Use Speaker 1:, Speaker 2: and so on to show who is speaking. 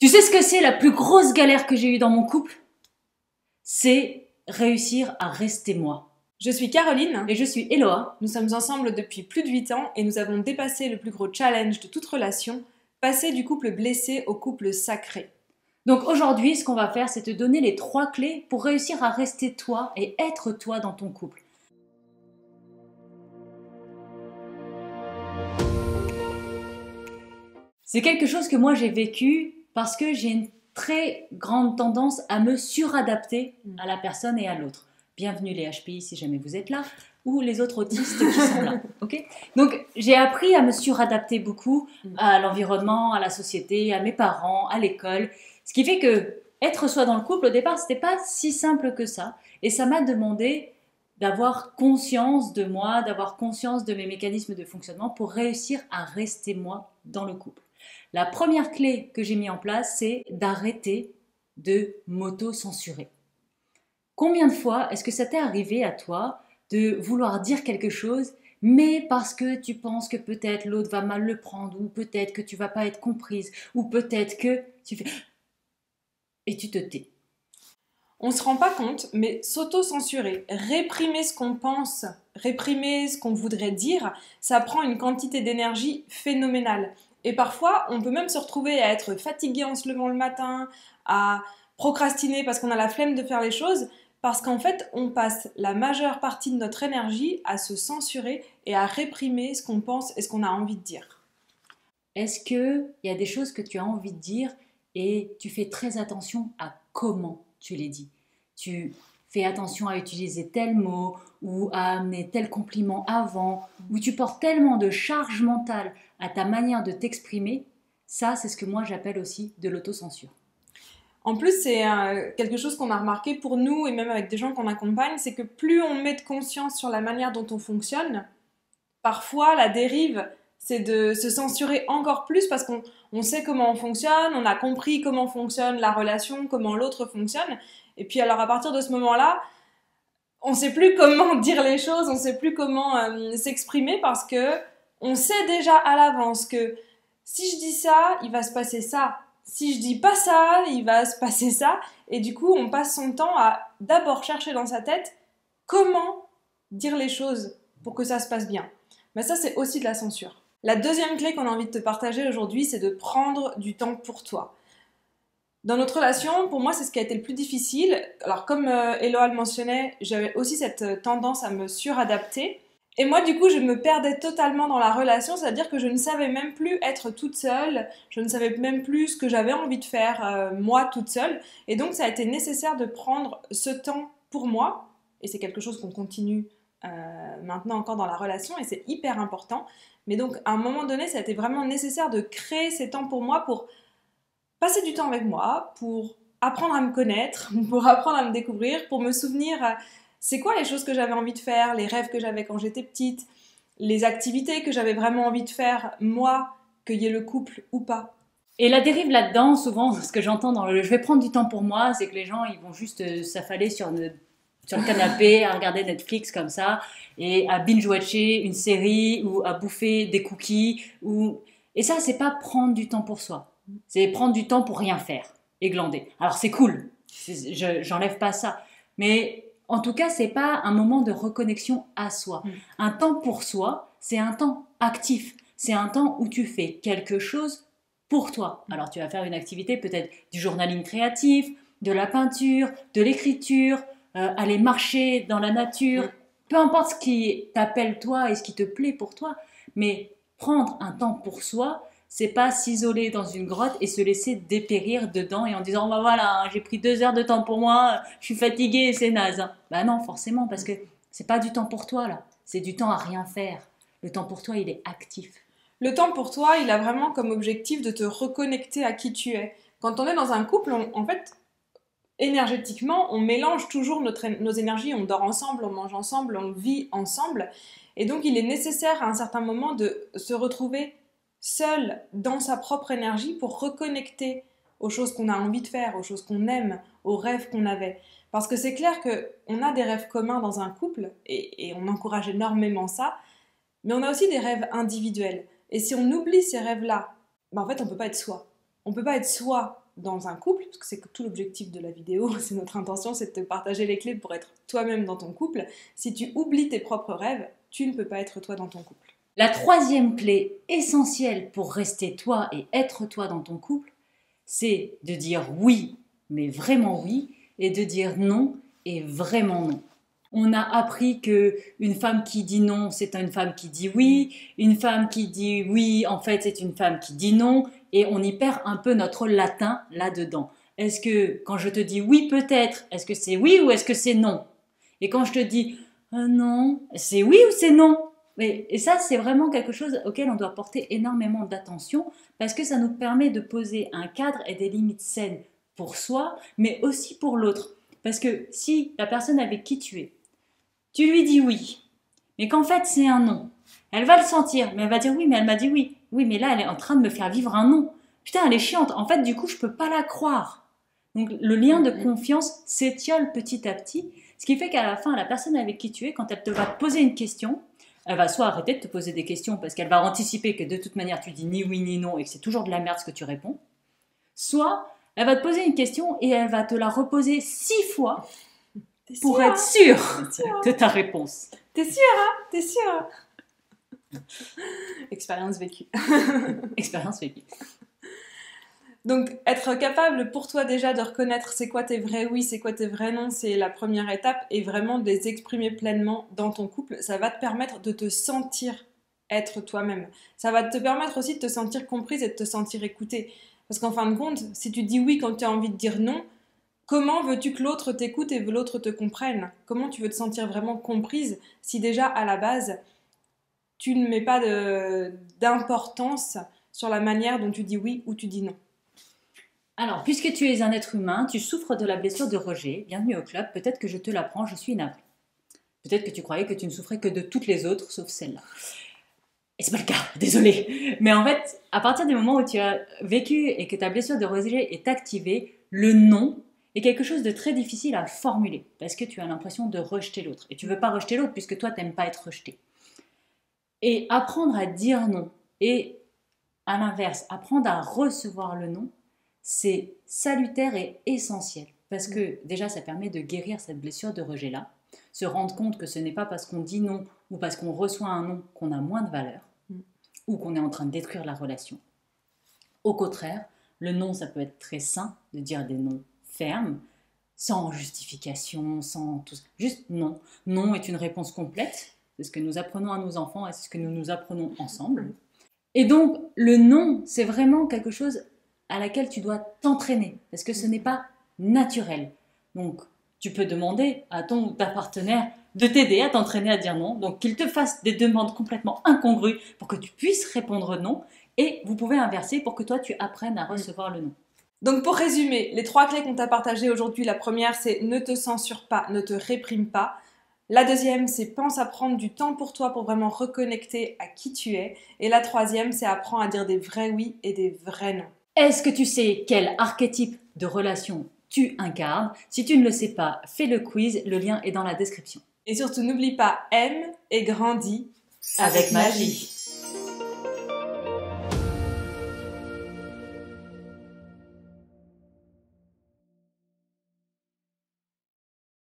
Speaker 1: Tu sais ce que c'est la plus grosse galère que j'ai eue dans mon couple? C'est réussir à rester moi.
Speaker 2: Je suis Caroline.
Speaker 1: Et je suis Eloa.
Speaker 2: Nous sommes ensemble depuis plus de 8 ans et nous avons dépassé le plus gros challenge de toute relation, passer du couple blessé au couple sacré.
Speaker 1: Donc aujourd'hui, ce qu'on va faire, c'est te donner les 3 clés pour réussir à rester toi et être toi dans ton couple. C'est quelque chose que moi j'ai vécu parce que j'ai une très grande tendance à me suradapter à la personne et à l'autre. Bienvenue les HPI si jamais vous êtes là, ou les autres autistes qui sont là. Okay, donc j'ai appris à me suradapter beaucoup à l'environnement, à la société, à mes parents, à l'école. Ce qui fait que être soi dans le couple, au départ, c'était pas si simple que ça. Et ça m'a demandé d'avoir conscience de moi, d'avoir conscience de mes mécanismes de fonctionnement pour réussir à rester moi dans le couple. La première clé que j'ai mis en place, c'est d'arrêter de m'auto-censurer. Combien de fois est-ce que ça t'est arrivé à toi de vouloir dire quelque chose, mais parce que tu penses que peut-être l'autre va mal le prendre, ou peut-être que tu vas pas être comprise, ou peut-être que tu fais... Et tu te tais.
Speaker 2: On se rend pas compte, mais s'auto-censurer, réprimer ce qu'on pense, réprimer ce qu'on voudrait dire, ça prend une quantité d'énergie phénoménale. Et parfois, on peut même se retrouver à être fatigué en se levant le matin, à procrastiner parce qu'on a la flemme de faire les choses, parce qu'en fait, on passe la majeure partie de notre énergie à se censurer et à réprimer ce qu'on pense et ce qu'on a envie de dire.
Speaker 1: Est-ce qu'il y a des choses que tu as envie de dire et tu fais très attention à comment tu les dis? Tu fais attention à utiliser tel mot ou à amener tel compliment avant, ou tu portes tellement de charge mentale à ta manière de t'exprimer. Ça, c'est ce que moi j'appelle aussi de l'autocensure.
Speaker 2: En plus, c'est quelque chose qu'on a remarqué pour nous et même avec des gens qu'on accompagne, c'est que plus on met de conscience sur la manière dont on fonctionne, parfois la dérive, c'est de se censurer encore plus parce qu'on sait comment on fonctionne, on a compris comment fonctionne la relation, comment l'autre fonctionne. Et puis alors à partir de ce moment-là, on ne sait plus comment dire les choses, on ne sait plus comment s'exprimer parce que on sait déjà à l'avance que si je dis ça, il va se passer ça. Si je dis pas ça, il va se passer ça. Et du coup, on passe son temps à d'abord chercher dans sa tête comment dire les choses pour que ça se passe bien. Mais ça, c'est aussi de la censure. La deuxième clé qu'on a envie de te partager aujourd'hui, c'est de prendre du temps pour toi. Dans notre relation, pour moi, c'est ce qui a été le plus difficile. Alors, comme Eloa le mentionnait, j'avais aussi cette tendance à me suradapter. Et moi, du coup, je me perdais totalement dans la relation, c'est-à-dire que je ne savais même plus être toute seule, je ne savais même plus ce que j'avais envie de faire, moi, toute seule. Et donc, ça a été nécessaire de prendre ce temps pour moi, et c'est quelque chose qu'on continue maintenant encore dans la relation, et c'est hyper important. Mais donc, à un moment donné, ça a été vraiment nécessaire de créer ces temps pour moi, pour passer du temps avec moi, pour apprendre à me connaître, pour apprendre à me découvrir, pour me souvenir c'est quoi les choses que j'avais envie de faire, les rêves que j'avais quand j'étais petite, les activités que j'avais vraiment envie de faire, moi, qu'il y ait le couple ou pas.
Speaker 1: Et la dérive là-dedans, souvent, ce que j'entends dans le « je vais prendre du temps pour moi », c'est que les gens, ils vont juste s'affaler sur le canapé, à regarder Netflix comme ça, et à binge-watcher une série, ou à bouffer des cookies, ou... Et ça, c'est pas prendre du temps pour soi. C'est prendre du temps pour rien faire et glander. Alors c'est cool, j'enlève pas ça. Mais en tout cas, c'est pas un moment de reconnexion à soi. Un temps pour soi, c'est un temps actif. C'est un temps où tu fais quelque chose pour toi. Alors tu vas faire une activité, peut-être du journaling créatif, de la peinture, de l'écriture, aller marcher dans la nature. Peu importe ce qui t'appelle toi et ce qui te plaît pour toi. Mais prendre un temps pour soi, c'est pas s'isoler dans une grotte et se laisser dépérir dedans et en disant bah voilà, j'ai pris 2 heures de temps pour moi, je suis fatiguée, c'est naze. Bah non, forcément, parce que c'est pas du temps pour toi là, c'est du temps à rien faire. Le temps pour toi, il est actif.
Speaker 2: Le temps pour toi, il a vraiment comme objectif de te reconnecter à qui tu es. Quand on est dans un couple, en fait, énergétiquement, on mélange toujours nos énergies, on dort ensemble, on mange ensemble, on vit ensemble. Et donc, il est nécessaire à un certain moment de se retrouver seul dans sa propre énergie pour reconnecter aux choses qu'on a envie de faire, aux choses qu'on aime, aux rêves qu'on avait. Parce que c'est clair qu'on a des rêves communs dans un couple, et on encourage énormément ça, mais on a aussi des rêves individuels. Et si on oublie ces rêves-là, ben en fait, on ne peut pas être soi. On ne peut pas être soi dans un couple, parce que c'est tout l'objectif de la vidéo, c'est notre intention, c'est de te partager les clés pour être toi-même dans ton couple. Si tu oublies tes propres rêves, tu ne peux pas être toi dans ton couple.
Speaker 1: La troisième clé essentielle pour rester toi et être toi dans ton couple, c'est de dire oui, mais vraiment oui, et de dire non, et vraiment non. On a appris que une femme qui dit non, c'est une femme qui dit oui. Une femme qui dit oui, en fait, c'est une femme qui dit non. Et on y perd un peu notre latin là-dedans. Est-ce que quand je te dis oui peut-être, est-ce que c'est oui ou est-ce que c'est non? Et quand je te dis non, c'est oui ou c'est non? Et ça, c'est vraiment quelque chose auquel on doit porter énormément d'attention parce que ça nous permet de poser un cadre et des limites saines pour soi, mais aussi pour l'autre. Parce que si la personne avec qui tu lui dis oui, mais qu'en fait c'est un non, elle va le sentir, mais elle va dire oui, mais elle m'a dit oui. Oui, mais là elle est en train de me faire vivre un non. Putain, elle est chiante. En fait, du coup, je peux pas la croire. Donc le lien de confiance s'étiole petit à petit, ce qui fait qu'à la fin, la personne avec qui tu es, quand elle te va te poser une question, elle va soit arrêter de te poser des questions parce qu'elle va anticiper que de toute manière tu dis ni oui ni non et que c'est toujours de la merde ce que tu réponds, soit elle va te poser une question et elle va te la reposer 6 fois pour être sûre de ta réponse.
Speaker 2: T'es sûre, hein? T'es sûre? Expérience vécue.
Speaker 1: Expérience vécue.
Speaker 2: Donc, être capable pour toi déjà de reconnaître c'est quoi tes vrais oui, c'est quoi tes vrais non, c'est la première étape, et vraiment de les exprimer pleinement dans ton couple. Ça va te permettre de te sentir être toi-même. Ça va te permettre aussi de te sentir comprise et de te sentir écoutée. Parce qu'en fin de compte, si tu dis oui quand tu as envie de dire non, comment veux-tu que l'autre t'écoute et que l'autre te comprenne? Comment tu veux te sentir vraiment comprise si déjà à la base, tu ne mets pas d'importance sur la manière dont tu dis oui ou tu dis non?
Speaker 1: Alors, puisque tu es un être humain, tu souffres de la blessure de rejet, bienvenue au club, peut-être que je te l'apprends, je suis navrée. Peut-être que tu croyais que tu ne souffrais que de toutes les autres, sauf celle-là. Et c'est pas le cas, désolée. Mais en fait, à partir du moment où tu as vécu et que ta blessure de rejet est activée, le non est quelque chose de très difficile à formuler, parce que tu as l'impression de rejeter l'autre. Et tu veux pas rejeter l'autre, puisque toi, tu n'aimes pas être rejeté. Et apprendre à dire non, et à l'inverse, apprendre à recevoir le non, c'est salutaire et essentiel. Parce que déjà, ça permet de guérir cette blessure de rejet-là. Se rendre compte que ce n'est pas parce qu'on dit non ou parce qu'on reçoit un non qu'on a moins de valeur ou qu'on est en train de détruire la relation. Au contraire, le non, ça peut être très sain de dire des non fermes, sans justification, sans tout ça. Juste non. Non est une réponse complète. C'est ce que nous apprenons à nos enfants et c'est ce que nous nous apprenons ensemble. Et donc, le non, c'est vraiment quelque chose à laquelle tu dois t'entraîner parce que ce n'est pas naturel. Donc, tu peux demander à ton ou ta partenaire de t'aider à t'entraîner à dire non. Donc, qu'il te fasse des demandes complètement incongrues pour que tu puisses répondre non. Et vous pouvez inverser pour que toi, tu apprennes à recevoir le non.
Speaker 2: Donc, pour résumer, les 3 clés qu'on t'a partagées aujourd'hui, la première, c'est ne te censure pas, ne te réprime pas. La deuxième, c'est pense à prendre du temps pour toi pour vraiment reconnecter à qui tu es. Et la troisième, c'est apprends à dire des vrais oui et des vrais non.
Speaker 1: Est-ce que tu sais quel archétype de relation tu incarnes? Si tu ne le sais pas, fais le quiz, le lien est dans la description.
Speaker 2: Et surtout, n'oublie pas, aime et grandis
Speaker 1: avec magie.